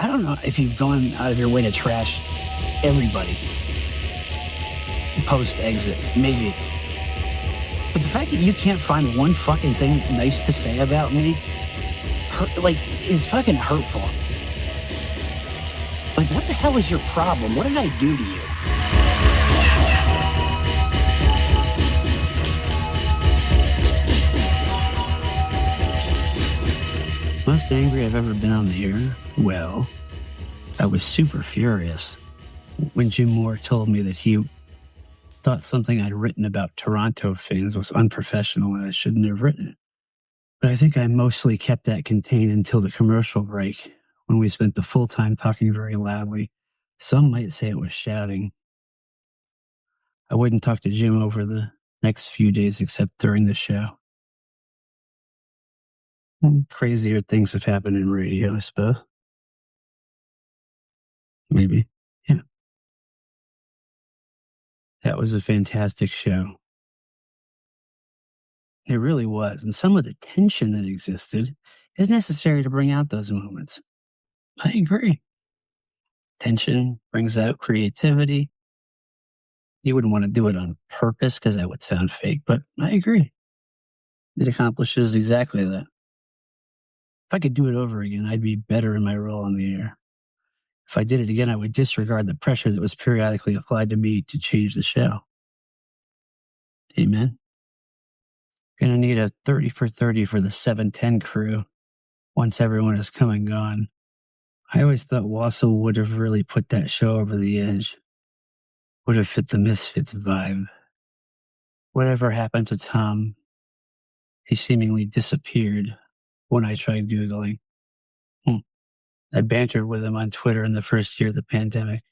I don't know if you've gone out of your way to trash everybody post-exit, maybe. But the fact that you can't find one fucking thing nice to say about me, is fucking hurtful. Like, what the hell is your problem? What did I do to you? Most angry I've ever been on the air? Well, I was super furious when Jim Moore told me that he thought something I'd written about Toronto fans was unprofessional and I shouldn't have written it. But I think I mostly kept that contained until the commercial break, when we spent the full time talking very loudly. Some might say it was shouting. I wouldn't talk to Jim over the next few days except during the show. Crazier things have happened in radio, I suppose. Maybe. Yeah. That was a fantastic show. It really was. And some of the tension that existed is necessary to bring out those moments. I agree. Tension brings out creativity. You wouldn't want to do it on purpose because that would sound fake, but I agree. It accomplishes exactly that. If I could do it over again, I'd be better in my role on the air. If I did it again, I would disregard the pressure that was periodically applied to me to change the show. Amen. Gonna need a 30 for 30 for the 710 crew once everyone has come and gone. I always thought Wassell would have really put that show over the edge. Would have fit the Misfits vibe. Whatever happened to Tom? He seemingly disappeared when I tried Googling. I bantered with him on Twitter in the first year of the pandemic,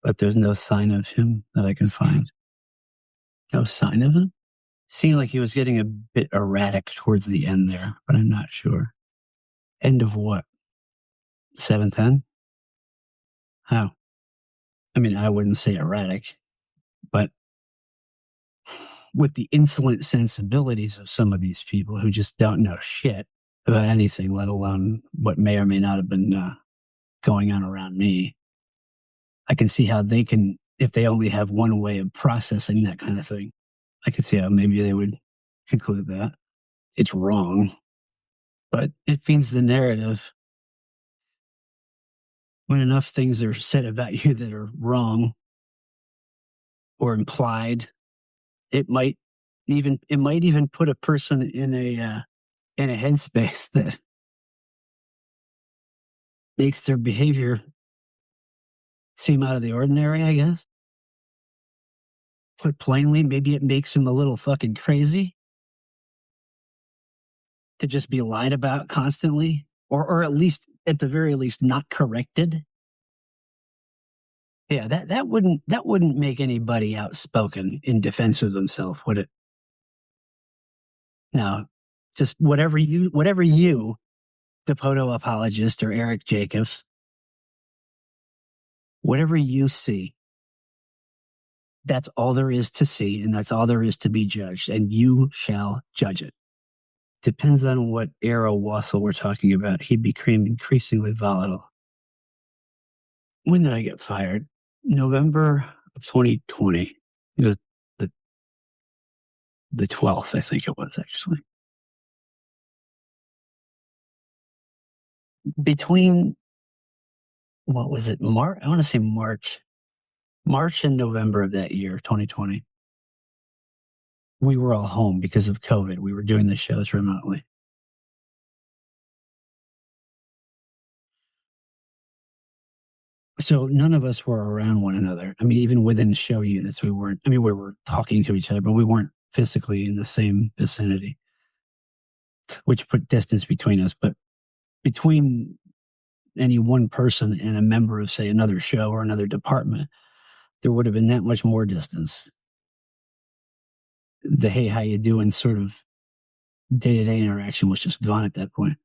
but there's no sign of him that I can find. No sign of him? Seemed like he was getting a bit erratic towards the end there, but I'm not sure. End of what? 710? How? I mean, I wouldn't say erratic, but with the insolent sensibilities of some of these people who just don't know shit about anything, let alone what may or may not have been going on around me, I can see how they can, if they only have one way of processing that kind of thing, I could see how maybe they would conclude that it's wrong, but it feeds the narrative. When enough things are said about you that are wrong or implied, it might even put a person in a headspace that makes their behavior seem out of the ordinary, I guess. Put plainly, maybe it makes him a little fucking crazy to just be lied about constantly, or at least, at the very least, not corrected. Yeah, that wouldn't make anybody outspoken in defense of themselves, would it? No, just whatever you, the Poto apologist or Eric Jacobs, whatever you see, that's all there is to see, and that's all there is to be judged, and you shall judge it. Depends on what era Wassell we're talking about. He became increasingly volatile. When did I get fired? November of 2020. It was the 12th, I think it was, actually. Between, what was it, March? I want to say March and November of that year, 2020. We were all home because of COVID. We were doing the shows remotely. So none of us were around one another. I mean, even within show units, we weren't. I mean, we were talking to each other, but we weren't physically in the same vicinity, which put distance between us. But between any one person and a member of, say, another show or another department, there would have been that much more distance. The hey, how you doing sort of day-to-day interaction was just gone at that point.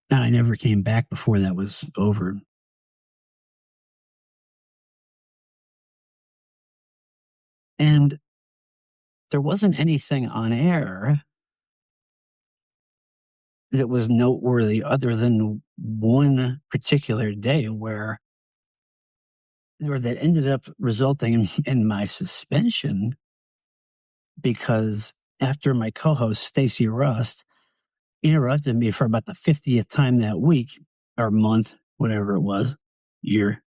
And I never came back before that was over. And there wasn't anything on air that was noteworthy other than one particular day where that ended up resulting in my suspension because after my co-host Stacey Rust interrupted me for about the 50th time that week or month, whatever it was, year.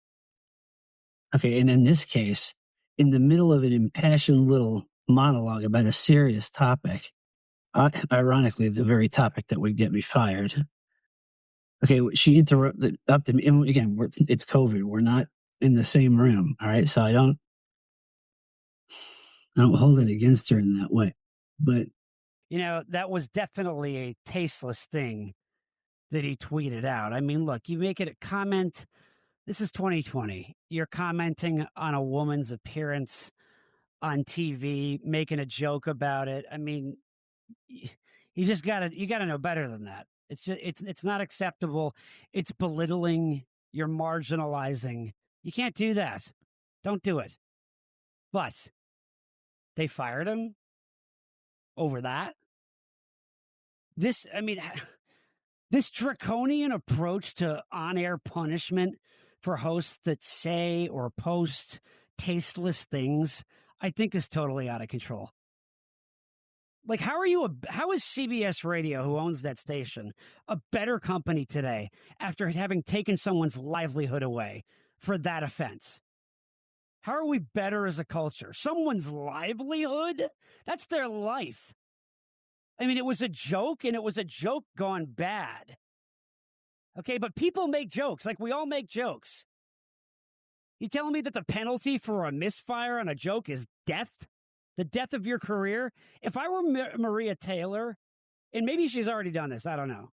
Okay, and in this case, in the middle of an impassioned little monologue about a serious topic, ironically, the very topic that would get me fired. Okay, she interrupted me, and again, it's COVID. We're not in the same room, all right? So I don't hold it against her in that way. But that was definitely a tasteless thing that he tweeted out. I mean, look, you make it a comment. This is 2020. You're commenting on a woman's appearance on TV, making a joke about it. I mean, you gotta know better than that. It's not acceptable. It's belittling. You're marginalizing. You can't do that. Don't do it. But they fired him over that. This draconian approach to on-air punishment for hosts that say or post tasteless things, I think is totally out of control. Like, how is CBS Radio, who owns that station, a better company today after having taken someone's livelihood away for that offense? How are we better as a culture? Someone's livelihood? That's their life. I mean, it was a joke, and it was a joke gone bad. Okay, but people make jokes. Like, we all make jokes. You telling me that the penalty for a misfire on a joke is death? The death of your career? If I were Maria Taylor, and maybe she's already done this, I don't know,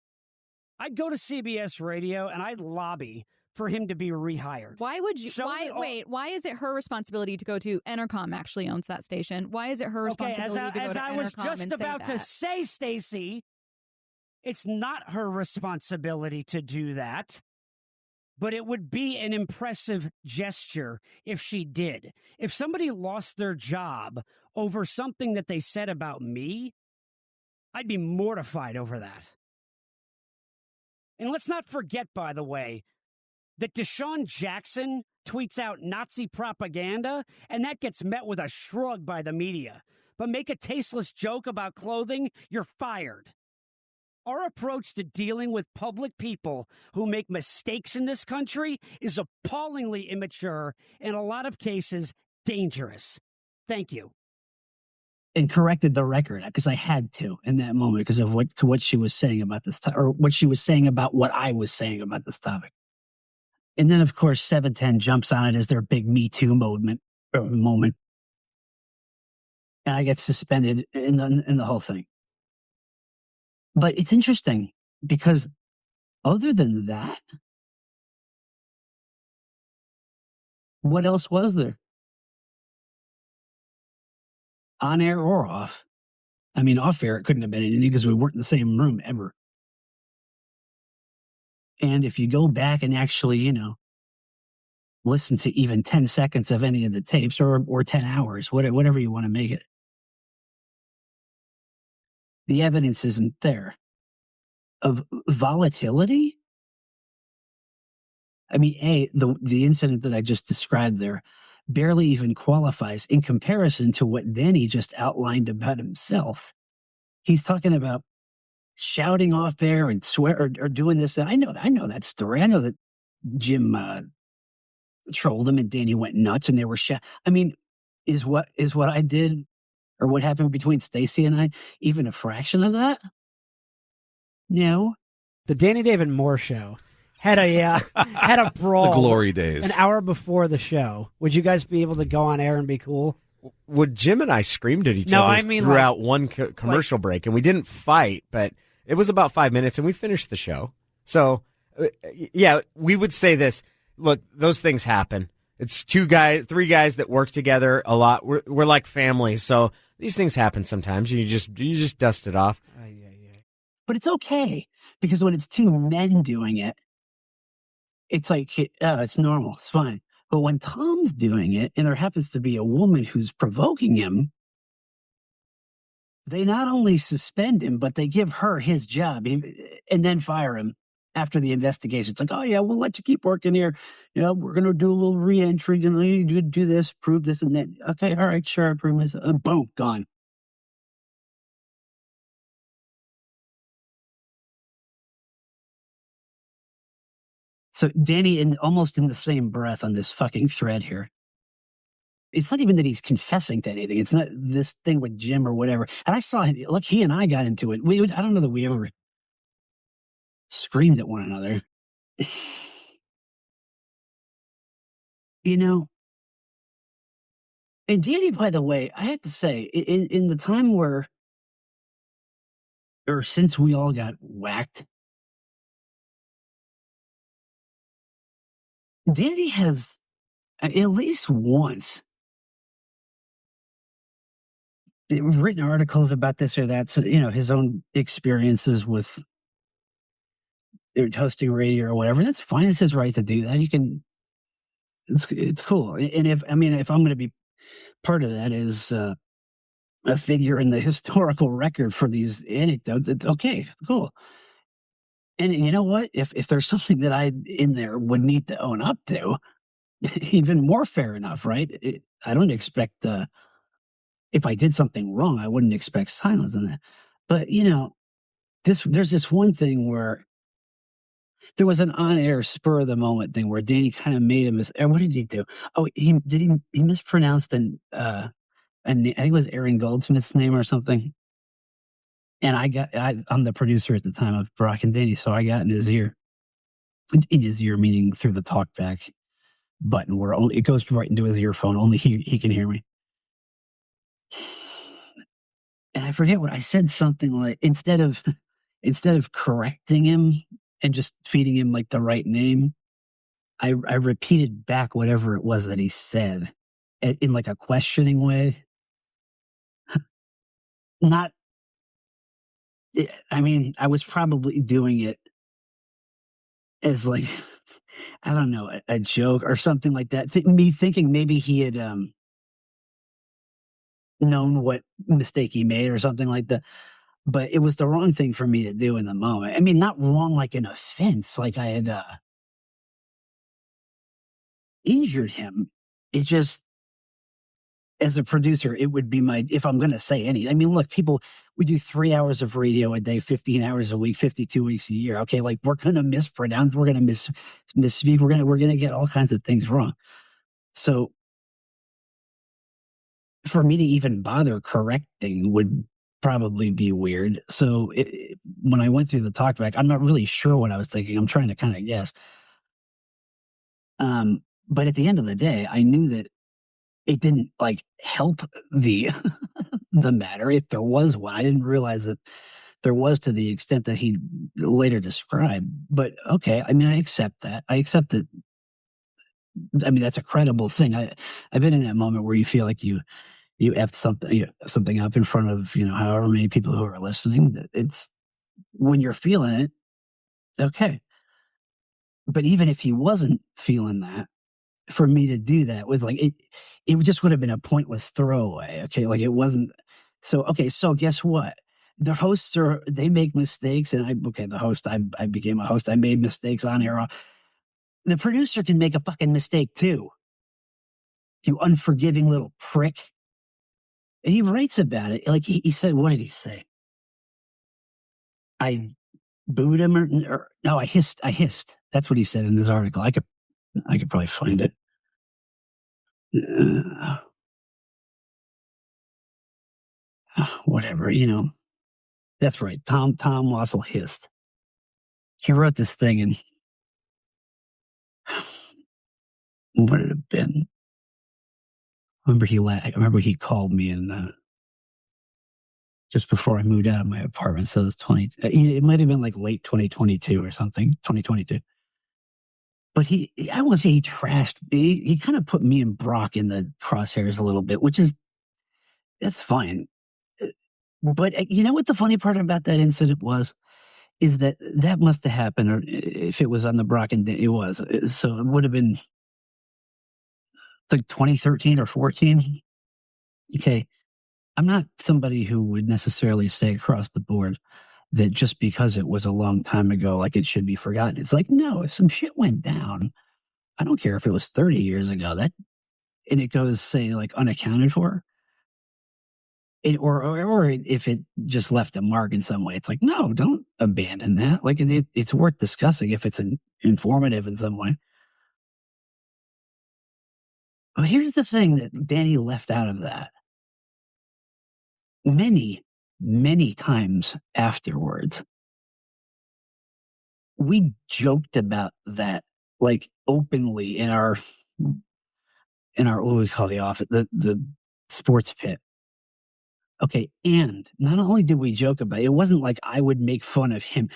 I'd go to CBS Radio and I'd lobby for him to be rehired. Why would you? Why is it her responsibility to go to Entercom? Actually owns that station. Why is it her responsibility to go to Entercom? As I was just about to say, Stacey, it's not her responsibility to do that. But it would be an impressive gesture if she did. If somebody lost their job over something that they said about me, I'd be mortified over that. And let's not forget, by the way, that Deshaun Jackson tweets out Nazi propaganda, and that gets met with a shrug by the media. But make a tasteless joke about clothing, you're fired. Our approach to dealing with public people who make mistakes in this country is appallingly immature, in a lot of cases, dangerous. Thank you. And corrected the record because I had to in that moment because of what she was saying about this or what she was saying about what I was saying about this topic. And then, of course, 710 jumps on it as their big Me Too moment. And I get suspended in the whole thing. But it's interesting because other than that, what else was there? On air or off? I mean, off air, it couldn't have been anything because we weren't in the same room ever. And if you go back and actually, listen to even 10 seconds of any of the tapes or 10 hours, whatever you want to make it, the evidence isn't there. Of volatility? I mean, the incident that I just described there barely even qualifies in comparison to what Danny just outlined about himself. He's talking about shouting off there and swear or doing this. I know that story. I know that Jim trolled him and Danny went nuts and they were I mean, is what I did or what happened between Stacey and I even a fraction of that? No. The Danny David Moore show had a brawl. The glory days. An hour before the show. Would you guys be able to go on air and be cool? Would Jim and I screamed at each other throughout one commercial break, and we didn't fight, but it was about 5 minutes, and we finished the show. So, yeah, we would say this. Look, those things happen. It's three guys that work together a lot. We're like families, so these things happen sometimes. You just dust it off. But it's okay because when it's two men doing it, it's like it's normal, it's fine. But when Tom's doing it, and there happens to be a woman who's provoking him, they not only suspend him, but they give her his job and then fire him. after the investigation. It's like, oh, yeah, we'll let you keep working here. We're going to do a little re-entry. Going to do this, prove this and that. Okay, all right, sure, I prove this. Boom, gone. So Danny, almost in the same breath on this fucking thread here, it's not even that he's confessing to anything. It's not this thing with Jim or whatever. And I saw him. Look, he and I got into it. I don't know that we ever screamed at one another. And Danny, by the way, I have to say, in the time or since we all got whacked, Danny has at least once written articles about this or that. So, his own experiences with hosting radio or whatever. That's fine. It's his right to do that. It's cool. And if I'm going to be part of that is a figure in the historical record for these anecdotes, it's okay, cool. And you know what? If there's something that I in there would need to own up to, even more fair enough, right? I don't expect if I did something wrong, I wouldn't expect silence on that. But there's this one thing where there was an on-air spur of the moment thing where Danny kind of made a what did he do? Oh, he mispronounced I think it was Aaron Goldsmith's name or something. And I'm the producer at the time of Brock and Danny, so I got in his ear, meaning through the talkback button where it goes right into his earphone. Only he can hear me. And I forget what I said. Something like instead of correcting him and just feeding him like the right name, I repeated back whatever it was that he said in like a questioning way. Not. I was probably doing it as like, I don't know, a joke or something like that. Me thinking maybe he had known what mistake he made or something like that. But it was the wrong thing for me to do in the moment. Not wrong like an offense, like I had injured him. It just, as a producer, it would be if I'm going to say any. Look, people, we do 3 hours of radio a day, 15 hours a week, 52 weeks a year. Okay, like we're going to mispronounce, we're going to misspeak, we're going to get all kinds of things wrong. So for me to even bother correcting would probably be weird. So when I went through the talkback, I'm not really sure what I was thinking. I'm trying to kind of guess. But at the end of the day, I knew that it didn't like help the the matter if there was one. I didn't realize that there was to the extent that he later described. But okay, I accept that. I accept that. That's a credible thing. I've been in that moment where you feel like you effed something up in front of however many people who are listening. It's when you're feeling it, okay. But even if he wasn't feeling that, for me to do that was like it just would have been a pointless throwaway. Okay, like it wasn't. So okay, so guess what? The hosts they make mistakes, and the host. I became a host. I made mistakes on air. The producer can make a fucking mistake too. You unforgiving little prick. And he writes about it. Like he said, what did he say? I booed him or no, I hissed. That's what he said in his article. I could probably find it. Whatever, that's right. Tom Wassell hissed. He wrote this thing and what did it have been? I remember he called me and just before I moved out of my apartment. So it was it might have been like late 2022 or something, 2022. But I won't say he trashed me. He kind of put me and Brock in the crosshairs a little bit, that's fine. But you know what the funny part about that incident was? Is that must have happened, or if it was on the Brock and it was. So it would have been like 2013 or 14. Okay. I'm not somebody who would necessarily say across the board that just because it was a long time ago, like it should be forgotten. It's like, no, if some shit went down, I don't care if it was 30 years ago, and it goes, say, like unaccounted for, or if it just left a mark in some way. It's like, no, don't abandon that. Like it's worth discussing if it's informative in some way. But here's the thing that Danny left out of that. Many, many times afterwards, we joked about that, like openly in our what we call the office, the sports pit. Okay, and not only did we joke about it, it wasn't like I would make fun of him.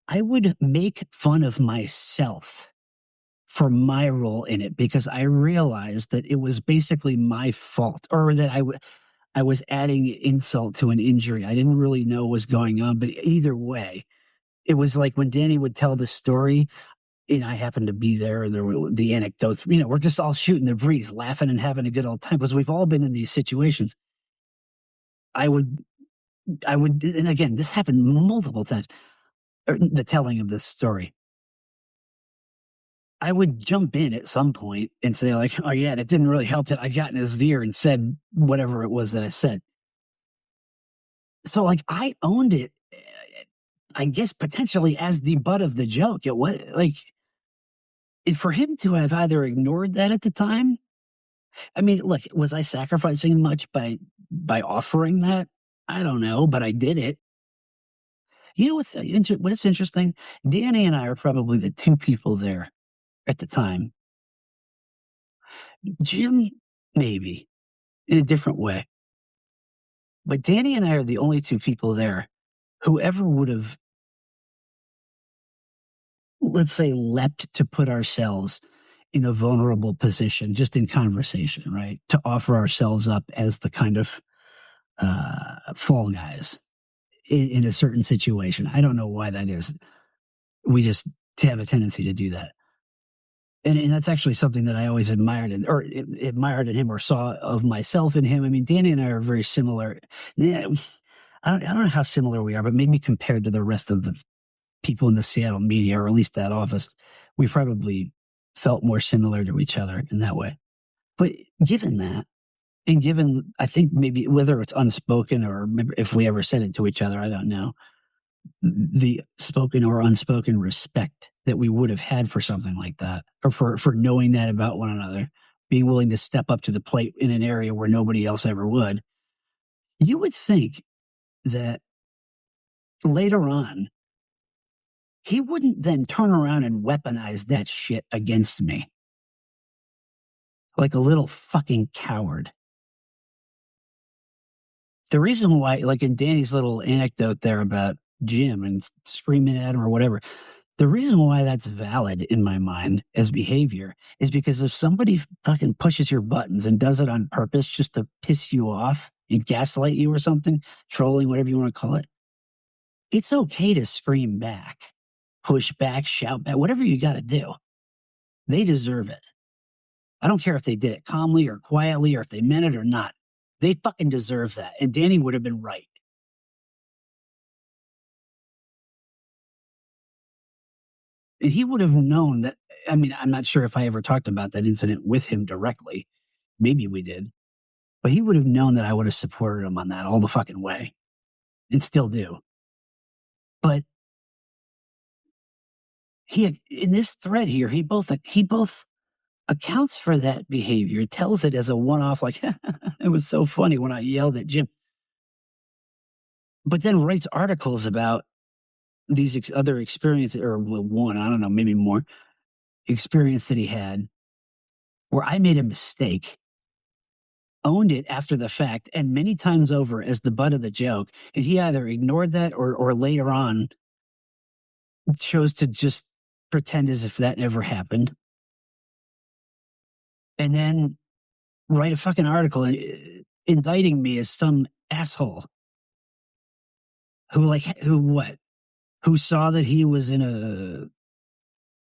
I would make fun of myself for my role in it because I realized that it was basically my fault, or that I was adding insult to an injury I didn't really know was going on. But either way, it was like when Danny would tell the story, and I happened to be there, and there were the anecdotes. We're just all shooting the breeze, laughing and having a good old time because we've all been in these situations. I would, and again, this happened multiple times. The telling of this story, I would jump in at some point and say, like, oh yeah, it didn't really help that I got in his ear and said whatever it was that I said. So, like, I owned it, I guess, potentially as the butt of the joke. It was like, for him to have either ignored that at the time. I mean, look, was I sacrificing much by offering that? I don't know, but I did it. You know what's interesting? Danny and I are probably the two people there at the time. Jim, maybe, in a different way. But Danny and I are the only two people there who ever would have, let's say, leapt to put ourselves in a vulnerable position, just in conversation, right? To offer ourselves up as the kind of fall guys in a certain situation. I don't know why that is. We just have a tendency to do that. And that's actually something that I always admired in him, or saw of myself in him. I mean, Danny and I are very similar. Yeah, I don't know how similar we are, but maybe compared to the rest of the people in the Seattle media, or at least that office, we probably felt more similar to each other in that way. But given that, and given, I think maybe whether it's unspoken or if we ever said it to each other, I don't know, the spoken or unspoken respect that we would have had for something like that, or for knowing that about one another, being willing to step up to the plate in an area where nobody else ever would, you would think that later on, he wouldn't then turn around and weaponize that shit against me like a little fucking coward. The reason why, like in Danny's little anecdote there about Jim and screaming at him or whatever, the reason why that's valid in my mind as behavior is because if somebody fucking pushes your buttons and does it on purpose just to piss you off and gaslight you or something, trolling, whatever you want to call it, it's okay to scream back, push back, shout back, whatever you got to do. They deserve it. I don't care if they did it calmly or quietly or if they meant it or not. They fucking deserve that. And Danny would have been right. And he would have known that. I mean, I'm not sure if I ever talked about that incident with him directly. Maybe we did. But he would have known that I would have supported him on that all the fucking way. And still do. But in this thread here, he both accounts for that behavior, tells it as a one-off, like, it was so funny when I yelled at Jim. But then writes articles about these other experiences, or one, I don't know, maybe more, experience that he had where I made a mistake, owned it after the fact, and many times over as the butt of the joke. And he either ignored that or later on chose to just pretend as if that never happened. And then write a fucking article indicting me as some asshole who saw that he was in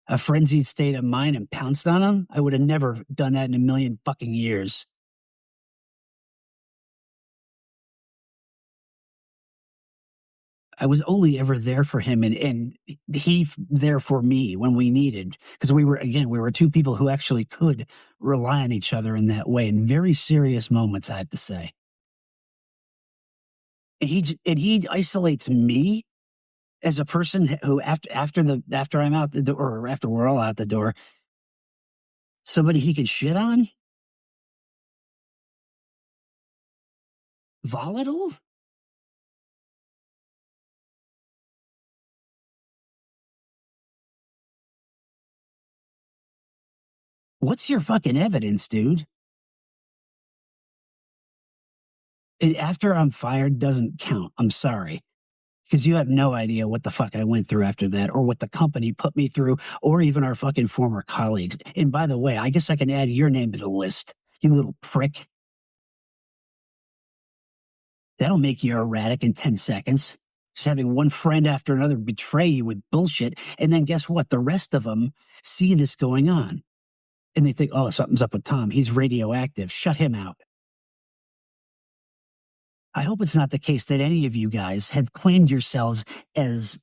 a frenzied state of mind and pounced on him. I would have never done that in a million fucking years. I was only ever there for him and he there for me when we needed, because we were two people who actually could rely on each other in that way in very serious moments, I have to say. And he isolates me as a person who after I'm out the door, or after we're all out the door, somebody he could shit on? Volatile? What's your fucking evidence, dude? And after I'm fired doesn't count. I'm sorry. Because you have no idea what the fuck I went through after that, or what the company put me through, or even our fucking former colleagues. And by the way, I guess I can add your name to the list, you little prick. That'll make you erratic in 10 seconds. Just having one friend after another betray you with bullshit. And then guess what? The rest of them see this going on. And they think, oh, something's up with Tom. He's radioactive. Shut him out. I hope it's not the case that any of you guys have claimed yourselves as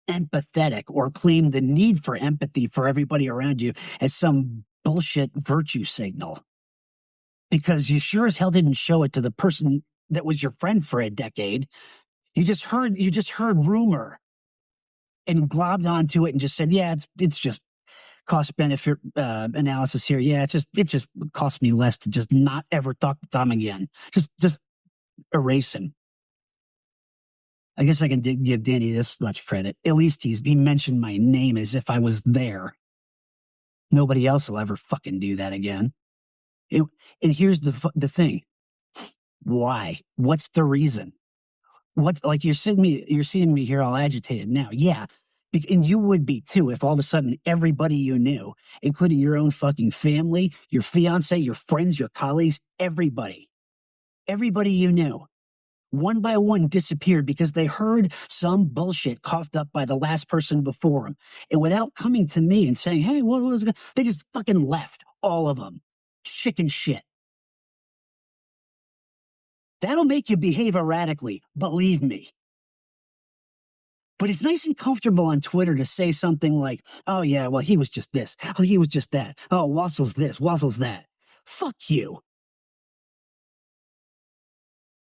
empathetic, or claimed the need for empathy for everybody around you as some bullshit virtue signal. Because you sure as hell didn't show it to the person that was your friend for a decade. You just heard rumor and globbed onto it and just said, yeah, it's just cost benefit analysis here. Yeah, it just cost me less to just not ever talk to Tom again. Just erase him. I guess I can give Danny this much credit. At least he mentioned my name as if I was there. Nobody else will ever fucking do that again. And here's the thing. Why? What's the reason? What, like, you're seeing me here all agitated now. Yeah. And you would be too if all of a sudden everybody you knew, including your own fucking family, your fiance, your friends, your colleagues, everybody you knew, one by one disappeared because they heard some bullshit coughed up by the last person before them. And without coming to me and saying, hey, what was it? They just fucking left, all of them. Chicken shit. That'll make you behave erratically, believe me. But it's nice and comfortable on Twitter to say something like, oh yeah, well, he was just this. Oh, he was just that. Oh, Wassell's this, Wassell's that. Fuck you.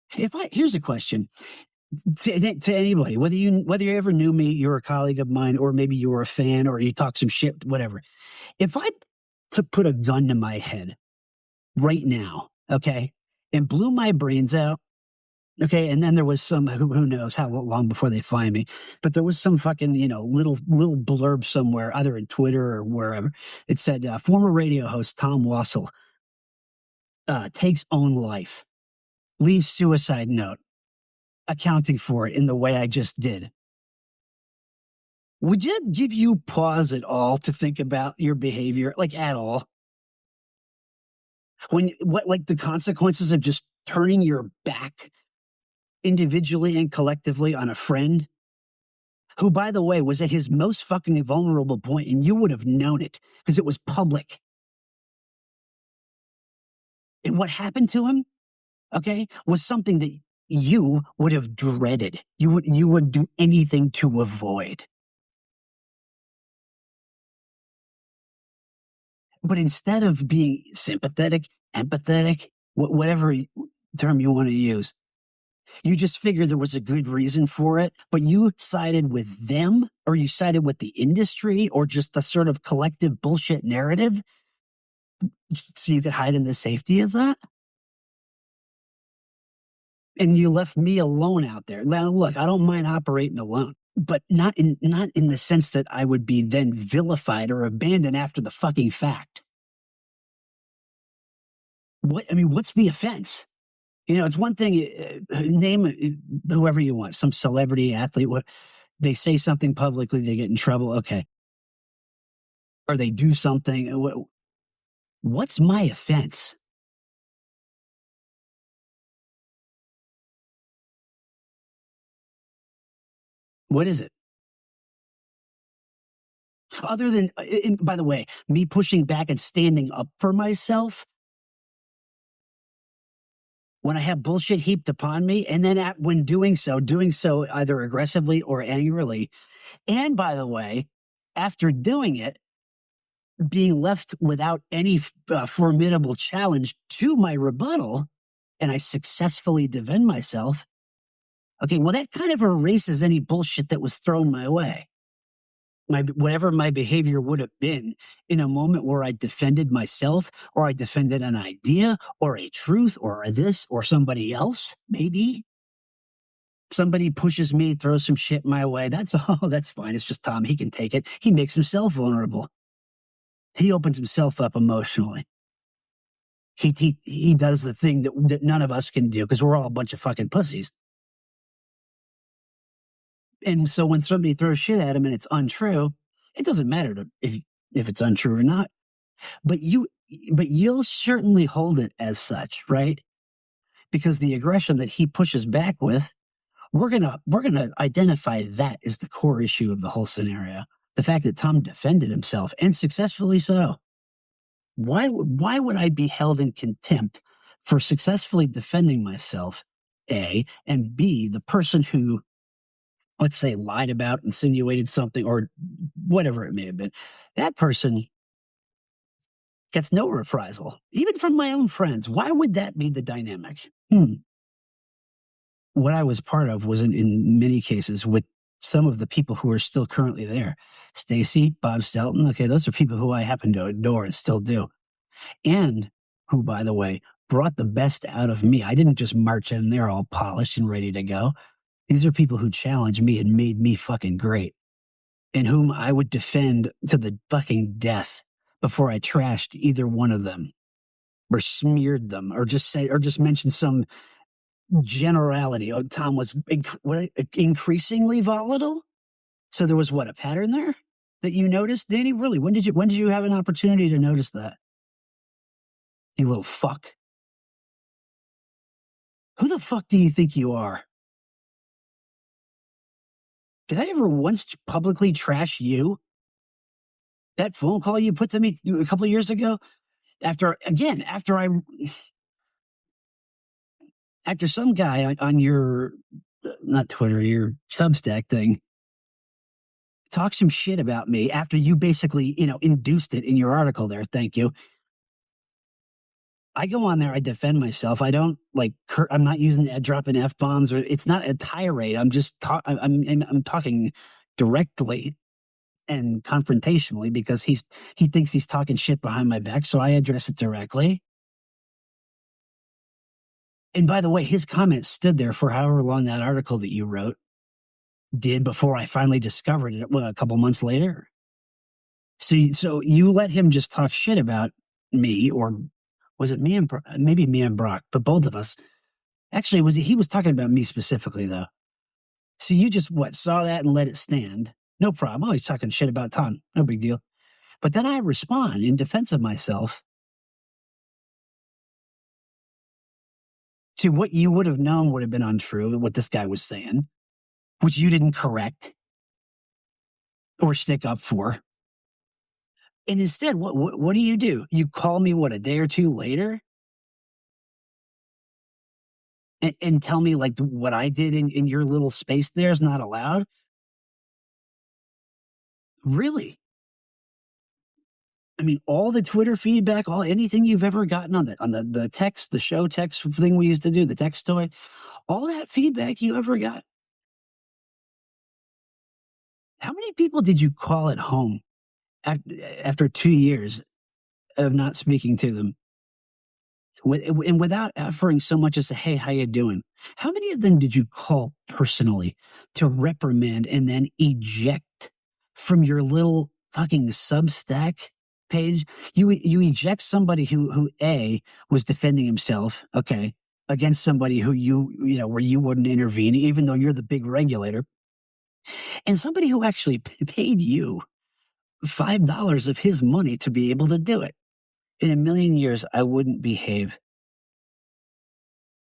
Here's a question to anybody, whether you ever knew me, you're a colleague of mine, or maybe you were a fan, or you talk some shit, whatever. If I put a gun to my head right now, okay, and blew my brains out, okay, and then there was some, who knows how long before they find me, but there was some fucking, little blurb somewhere, either in Twitter or wherever. It said, former radio host Tom Wassell takes own life, leaves suicide note, accounting for it in the way I just did. Would it give you pause at all to think about your behavior, like at all? Like the consequences of just turning your back individually and collectively on a friend who, by the way, was at his most fucking vulnerable point, and you would have known it because it was public. And what happened to him, okay, was something that you would have dreaded. You would do anything to avoid. But instead of being sympathetic, empathetic, whatever term you want to use, you just figured there was a good reason for it, but you sided with them, or you sided with the industry, or just the sort of collective bullshit narrative, so you could hide in the safety of that. And you left me alone out there. Now, look, I don't mind operating alone, but not in the sense that I would be then vilified or abandoned after the fucking fact. What's the offense? It's one thing, name whoever you want, some celebrity, athlete, they say something publicly, they get in trouble, okay. Or they do something. What's my offense? What is it? Other than, by the way, me pushing back and standing up for myself, when I have bullshit heaped upon me, and then when doing so either aggressively or angrily, and by the way, after doing it, being left without any formidable challenge to my rebuttal, and I successfully defend myself, okay, well, that kind of erases any bullshit that was thrown my way. Whatever my behavior would have been in a moment where I defended myself, or I defended an idea or a truth or a this or somebody else, maybe. Somebody pushes me, throws some shit my way. That's fine. It's just Tom. He can take it. He makes himself vulnerable. He opens himself up emotionally. He does the thing that none of us can do because we're all a bunch of fucking pussies. And so when somebody throws shit at him and it's untrue, it doesn't matter if it's untrue or not. But you'll certainly hold it as such, right? Because the aggression that he pushes back with, we're gonna identify that as the core issue of the whole scenario. The fact that Tom defended himself, and successfully so. Why would I be held in contempt for successfully defending myself, A, and B, the person who, let's say, lied about, insinuated something, or whatever it may have been, that person gets no reprisal, even from my own friends. Why would that be the dynamic? What I was part of was in many cases with some of the people who are still currently there. Stacy, Bob Stelton, okay, those are people who I happen to adore and still do. And who, by the way, brought the best out of me. I didn't just march in there all polished and ready to go. These are people who challenged me and made me fucking great, and whom I would defend to the fucking death before I trashed either one of them or smeared them or just mentioned some generality. Oh, Tom was increasingly volatile. So there was a pattern there that you noticed, Danny? Really? When did you have an opportunity to notice that? You little fuck. Who the fuck do you think you are? Did I ever once publicly trash you? That phone call you put to me a couple of years ago? After some guy on your, not Twitter, your Substack thing, talk some shit about me after you basically, induced it in your article there. Thank you. I go on there, I defend myself. I don't I'm not using dropping F-bombs, or it's not a tirade. I'm just I'm talking directly and confrontationally because he thinks he's talking shit behind my back. So I address it directly. And by the way, his comments stood there for however long that article that you wrote did before I finally discovered it a couple months later. So you let him just talk shit about me, or was it me and maybe me and Brock, but both of us. Actually, he was talking about me specifically though. So you just saw that and let it stand. No problem. Oh, he's talking shit about Tom. No big deal. But then I respond in defense of myself to what you would have known would have been untrue, what this guy was saying, which you didn't correct or stick up for. And instead, what do? You call me, a day or two later? And tell me, what I did in your little space there is not allowed? Really? I mean, all the Twitter feedback, anything you've ever gotten on the text, the show text thing we used to do, the text toy, all that feedback you ever got. How many people did you call at home after 2 years of not speaking to them? And without offering so much as a, hey, how you doing? How many of them did you call personally to reprimand and then eject from your little fucking Substack page? You eject somebody who A, was defending himself, okay, against somebody who where you wouldn't intervene, even though you're the big regulator, and somebody who actually paid you $5 of his money to be able to do it. In a million years, I wouldn't behave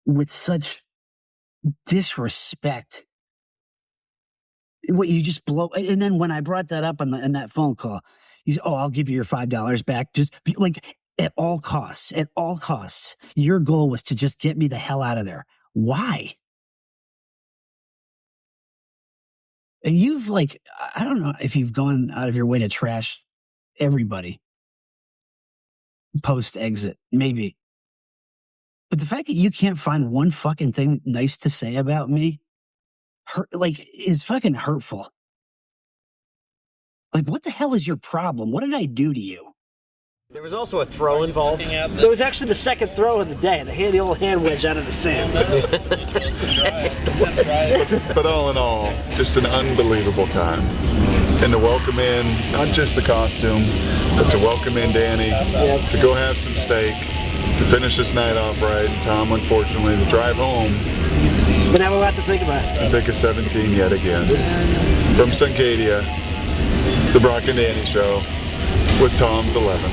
with such disrespect. What you just blow. And then when I brought that up in that phone call, you said, "Oh, I'll give you your $5 back." Just At all costs. At all costs. Your goal was to just get me the hell out of there. Why? You've I don't know if you've gone out of your way to trash everybody post-exit, maybe. But the fact that you can't find one fucking thing nice to say about me is fucking hurtful. What the hell is your problem? What did I do to you? There was also a throw involved. It was actually the second throw of the day. The old hand wedge out of the sand. But all in all, just an unbelievable time. And to welcome in, not just the costume, but to welcome in Danny, to go have some steak, to finish this night off right, and Tom, unfortunately, to drive home. But have a lot to think about. And pick a 17 yet again. From Suncadia, the Brock and Danny Show, with Tom's 11.